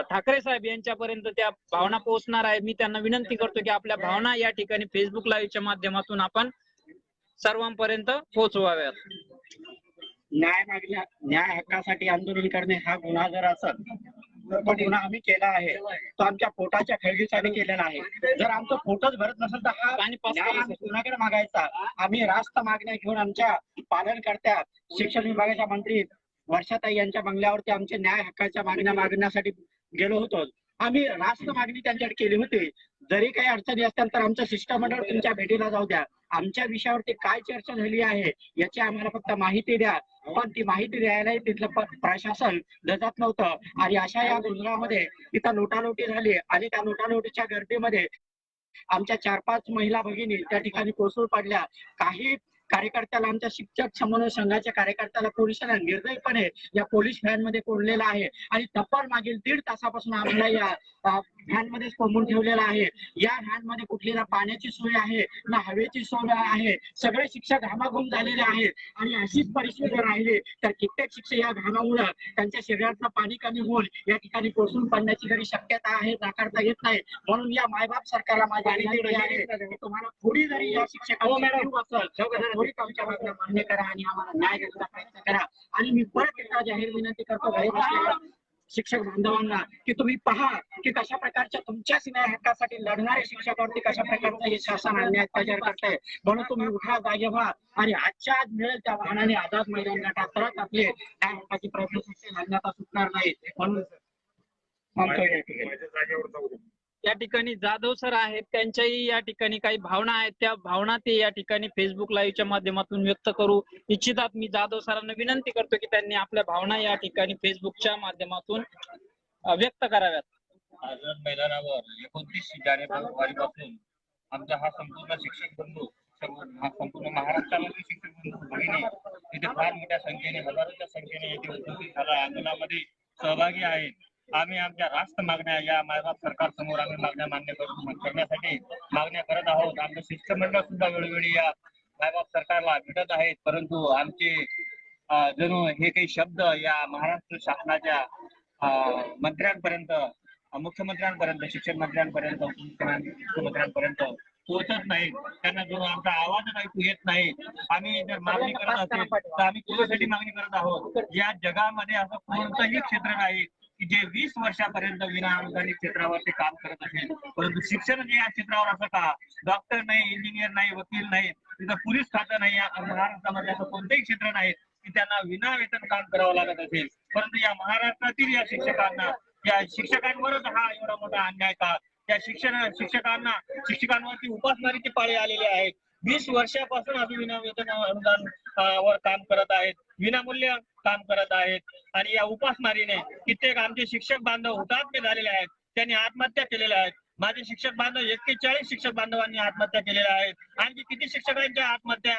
E: ठाकरे साहेब यांच्यापर्यंत त्या भावना पोहोचणार आहेत. मी त्यांना विनंती करतो की आपल्या भावना या ठिकाणी फेसबुक लाईव्हच्या माध्यमातून आपण सर्वांपर्यंत पोहोचवाव्यात.
O: न्याय हक्कासाठी आंदोलन करणे हा गुन्हा जर असेल तर तो गुन्हा आम्ही केला आहे, तो आमच्या पोटाच्या खळगीसाठी केलेला आहे. जर आमचं पोटच भरत नसेल तर हा न्याय आम्ही कुणाकडे मागायचा? आम्ही रास्त मागण्या घेऊन आमच्या पालनकर्त्या शिक्षण विभागाच्या मंत्री वर्षाताई यांच्या बंगल्यावरती आमच्या न्याय हक्काच्या मागण्या मागण्यासाठी गेलो होतो. आम्ही रास्त मागणी त्यांच्याकडे केली होती. जरी काही अडचणी असतील तर आमचं शिष्टमंडळ तुमच्या भेटीला जाऊ द्या. आमच्या विषयावरती काय चर्चा झाली आहे याची आम्हाला फक्त माहिती द्या. पण ती माहिती द्यायलाही तिथलं प्रशासन धजत नव्हतं. आणि अशा या गोंधळामध्ये तिथं लुटालुटी झाली आणि त्या लुटालुटीच्या गर्दीमध्ये आमच्या 4-5 महिला भगिनी त्या ठिकाणी कोसळून पडल्या. काही कार्यकर्त्याला, आमच्या शिक्षक समन्वय संघाच्या कार्यकर्त्याला पोलिसांना निर्दयीपणे या पोलीस व्हॅन मध्ये कोंडलेला आहे आणि तब्बल मागील 1.5 तासापासून आम्हाला या व्हॅन मध्येच कोंबून ठेवलेला आहे. या व्हॅन मध्ये कुठली ना पाण्याची सोय आहे ना हवेची सोय आहे. सगळे शिक्षक घामाघूम झालेले आहेत आणि अशीच परिस्थिती राहिली तर कित्येक शिक्षक या घामामुळे त्यांच्या शरीरातलं पाणी कमी होऊन या ठिकाणी कोसळून पडण्याची जरी शक्यता आहे, नाकारता येत नाही. म्हणून या मायबाप सरकारला माझी विनंती आहे की तुम्हाला थोडी जरी या शिक्षकांची असेल थोडी आमच्या मागण्या मान्य करा आणि आम्हाला न्याय देण्याचा प्रयत्न करा. आणि मी परत एकदा जाहीर विनंती करतो घरी बसलेल्या शिक्षक बांधवांना की तुम्ही पहा की कशा प्रकारच्या तुमच्याच न्याय हक्कासाठी लढणारे शिक्षकावरती कशा प्रकारचा हे शासन अन्याय अत्याचार करताय. म्हणून तुम्ही उठा, जागे व्हा आणि आजच्या आज मिळेल त्या वाहनाने आझाद मैदान गटात परत आपले न्याय हक्काची प्रयत्न लढण्याचा सुटणार नाही. म्हणून
E: या ठिकाणी जाधव सर आहेत, त्यांच्याही या ठिकाणी काही भावना आहेत. त्या भावना ते या ठिकाणी फेसबुक लाईव्हच्या माध्यमातून व्यक्त करू इच्छितात. मी जाधव सरांना विनंती करतो की त्यांनी आपल्या भावना या ठिकाणी फेसबुकच्या माध्यमातून व्यक्त कराव्यात.
J: आझाद मैदानावर 29 जानेवारीपासून आमचा हा संपूर्ण शिक्षक बंधू, हा संपूर्ण महाराष्ट्रामध्ये शिक्षक बंधू भगिनी तिथे फार मोठ्या संख्येने, हजारोच्या संख्येने येथे उपस्थित झाला आंदोलनामध्ये सहभागी आहेत. आम्ही आमच्या रास्त मागण्या या मायबाप सरकार समोर आम्ही मागण्या मान्य करण्यासाठी मागण्या करत आहोत. आमचं शिष्टमंडळ सुद्धा वेळोवेळी या मायबाप सरकारला भेटत आहेत, परंतु आमचे जणू हे काही शब्द या महाराष्ट्र शासनाच्या मंत्र्यांपर्यंत, मुख्यमंत्र्यांपर्यंत, शिक्षण मंत्र्यांपर्यंत, मुख्यमंत्र्यांपर्यंत पोहोचत नाही. त्यांना जणू आमचा आवाज ऐकू येत नाही. आम्ही जर मागणी करत असेल तर आम्ही कोणासाठी मागणी करत आहोत? या जगामध्ये असं कोणतंही क्षेत्र नाही की जे 20 वर्षापर्यंत विनाअनुदानित क्षेत्रावरती काम करत असेल, परंतु शिक्षण जे या क्षेत्रावर असं का? डॉक्टर नाही, इंजिनियर नाही, वकील नाही, तिथं पोलीस खातं नाही. या महाराष्ट्रामध्ये असं कोणतंही क्षेत्र नाही की त्यांना विना वेतन काम करावं लागत असेल. परंतु या महाराष्ट्रातील या शिक्षकांवरच हा एवढा मोठा अन्याय का? त्या शिक्षकांवरती उपासमारीची पाळी आलेली आहे. 20 वर्षापासून आम्ही विनावेतन अनुदान वर काम करत आहेत, विनामूल्य काम करत आहेत आणि या उपासमारीने कित्येक आमचे शिक्षक बांधव हुतात्मे झालेले आहेत, त्यांनी आत्महत्या केलेल्या आहेत. माझे शिक्षक बांधव 41 शिक्षक बांधवांनी आत्महत्या केलेल्या आहेत. आणखी किती शिक्षकांच्या आत्महत्या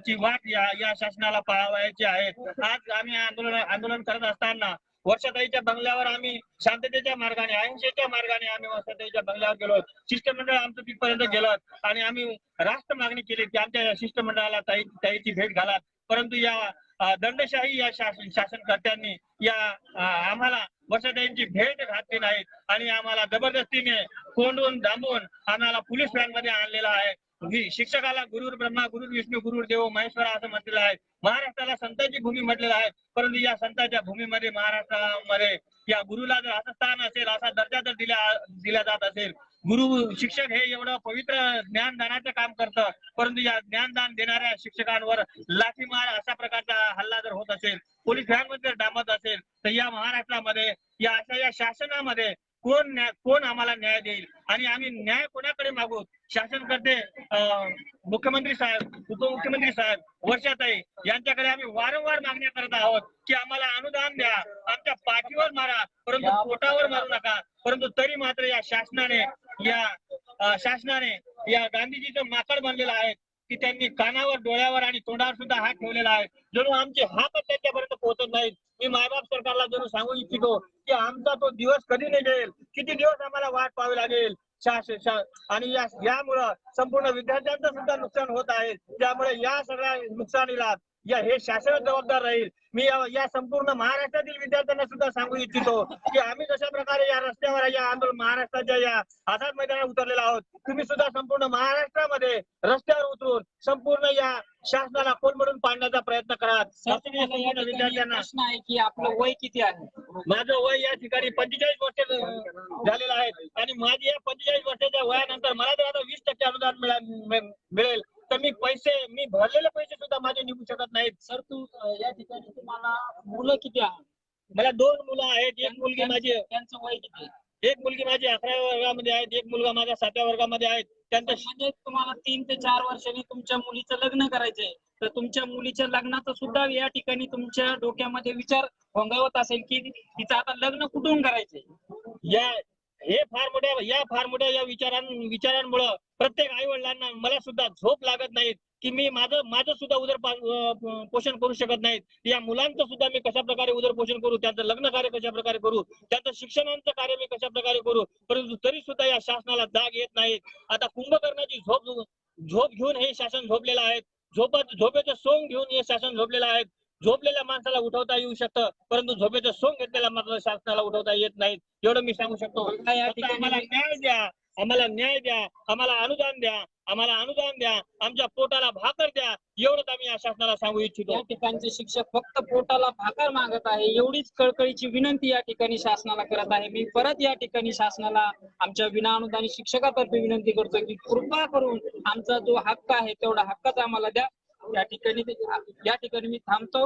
J: ची वाट या शासनाला पाहावयाची आहेत. आज आम्ही आंदोलन करत असताना वर्षाताईच्या बंगल्यावर आम्ही शांततेच्या मार्गाने, अहिंसेच्या मार्गाने आम्ही वर्षाताईच्या बंगल्यावर गेलो. शिष्टमंडळ आमचं तिथपर्यंत गेलं आणि आम्ही रास्त मागणी केली की आमच्या शिष्टमंडळाला ताईची भेट घाला. परंतु या दंडशाही या शासनकर्त्यांनी आम्हाला वर्षाताईंची भेट घातली नाही आणि आम्हाला जबरदस्तीने कोंडून दाबून आम्हाला पोलीस व्हॅन मध्ये आणलेला आहे. शिक्षकाला गुरुर ब्रह्मा, गुरुर विष्णू, गुरुर देव महेश्वरा असं म्हटलेलं आहे. महाराष्ट्राला संतांची भूमी म्हटलेलं आहे, परंतु या संतांच्या भूमीमध्ये, महाराष्ट्रामध्ये या गुरुला जर असं स्थान असेल, असा दर्जा जर दिला जात असेल, गुरु शिक्षक हे एवढं पवित्र ज्ञानदानाचं काम करतं, परंतु या ज्ञानदान देणाऱ्या शिक्षकांवर लाठीमार अशा प्रकारचा हल्ला जर होत असेल, पोलीस व्हॅनमध्ये जर डांबत असेल, तर या महाराष्ट्रामध्ये या शासनामध्ये
O: कोण आम्हाला न्याय देईल आणि आम्ही न्याय कोणाकडे मागू? शासन करते मुख्यमंत्री साहेब, उपमुख्यमंत्री साहेब, वर्षाताई यांच्याकडे आम्ही वारंवार मागण्या करत आहोत की आम्हाला अनुदान द्या, आमच्या पाठीवर मारा परंतु पोटावर मारू नका. परंतु तरी मात्र या शासनाने या गांधीजीचं माकड बनलेलं आहे की त्यांनी कानावर, डोळ्यावर आणि तोंडावर सुद्धा हात ठेवलेला आहे. जणू आमचे हात त्यांच्यापर्यंत पोहोचत नाहीत. मी मायबाप सरकारला जणू सांगू इच्छितो की आमचा तो दिवस कधी निघेल, किती दिवस आम्हाला वाट पाहावी लागेल. आणि यामुळं संपूर्ण विद्यार्थ्यांचं सुद्धा नुकसान होत आहे. त्यामुळे या सगळ्या नुकसानीला हे शासन जबाबदार राहील. मी या संपूर्ण महाराष्ट्रातील विद्यार्थ्यांना सुद्धा सांगू इच्छितो की आम्ही जशा प्रकारे या रस्त्यावर या आंदोलन महाराष्ट्राच्या या आझाद मैदानावर उतरलेलो आहोत, तुम्ही सुद्धा संपूर्ण महाराष्ट्रामध्ये रस्त्यावर उतरून संपूर्ण या शासनाला कोलमडून पाडण्याचा प्रयत्न करा. विद्यार्थ्यांना
E: प्रश्न आहे की आपलं वय किती आहे?
O: माझं वय या ठिकाणी 45 वर्ष झालेलं आहे आणि माझी या 45 वर्षाच्या वयानंतर मला जर आता 20% अनुदान मिळेल तर मी भरलेले पैसे सुद्धा माझे निघू शकत नाहीत.
E: सर या ठिकाणी तुम्हाला मुलं किती आहेत?
O: मला 2 मुलं आहेत. एक मुलगी माझी,
E: त्यांचं वय किती आहे?
O: एक मुलगी माझी 11व्या वर्गामध्ये आहे, एक मुलगा माझा 7व्या वर्गामध्ये आहे. त्यांचं
E: म्हणजे तुम्हाला 3 ते 4 वर्षांनी तुमच्या मुलीचं लग्न करायचंय, तर तुमच्या मुलीच्या लग्नाचा सुद्धा या ठिकाणी तुमच्या डोक्यामध्ये विचार भोंगावत असेल की तिचं आता लग्न कुठून करायचंय.
O: फार मोठ्या विचारांमुळे प्रत्येक आई वडिलांना मला सुद्धा झोप लागत नाहीत की मी माझं सुद्धा उदरपोषण करू शकत नाहीत. या मुलांचं सुद्धा मी कशा प्रकारे उदरपोषण करू, त्यांचं लग्न कार्य कशा प्रकारे करू, त्यांचं शिक्षणाचं कार्य मी कशा प्रकारे करू. परंतु तरी सुद्धा या शासनाला जाग येत नाहीत. आता कुंभकर्णाची झोप घेऊन हे शासन झोपलेलं आहे. झोपेचं सोंग घेऊन हे शासन झोपलेलं आहे. झोपलेल्या माणसाला उठवता येऊ शकतं परंतु झोपेचं सोंग घेतलेल्या मात्र शासनाला उठवता येत नाहीत. एवढं मी सांगू शकतो. आम्हाला न्याय द्या, आम्हाला अनुदान द्या, आमच्या पोटाला भाकर द्या, एवढंच आम्ही या शासनाला सांगू इच्छितो.
E: या ठिकाणचे शिक्षक फक्त पोटाला भाकर मागत आहे, एवढीच कळकळीची विनंती या ठिकाणी शासनाला करत आहे. मी परत या ठिकाणी शासनाला आमच्या विना अनुदानी शिक्षकातर्फे विनंती करतो की कृपा करून आमचा जो हक्क आहे तेवढा हक्कच आम्हाला द्या. या ठिकाणी मी थांबतो.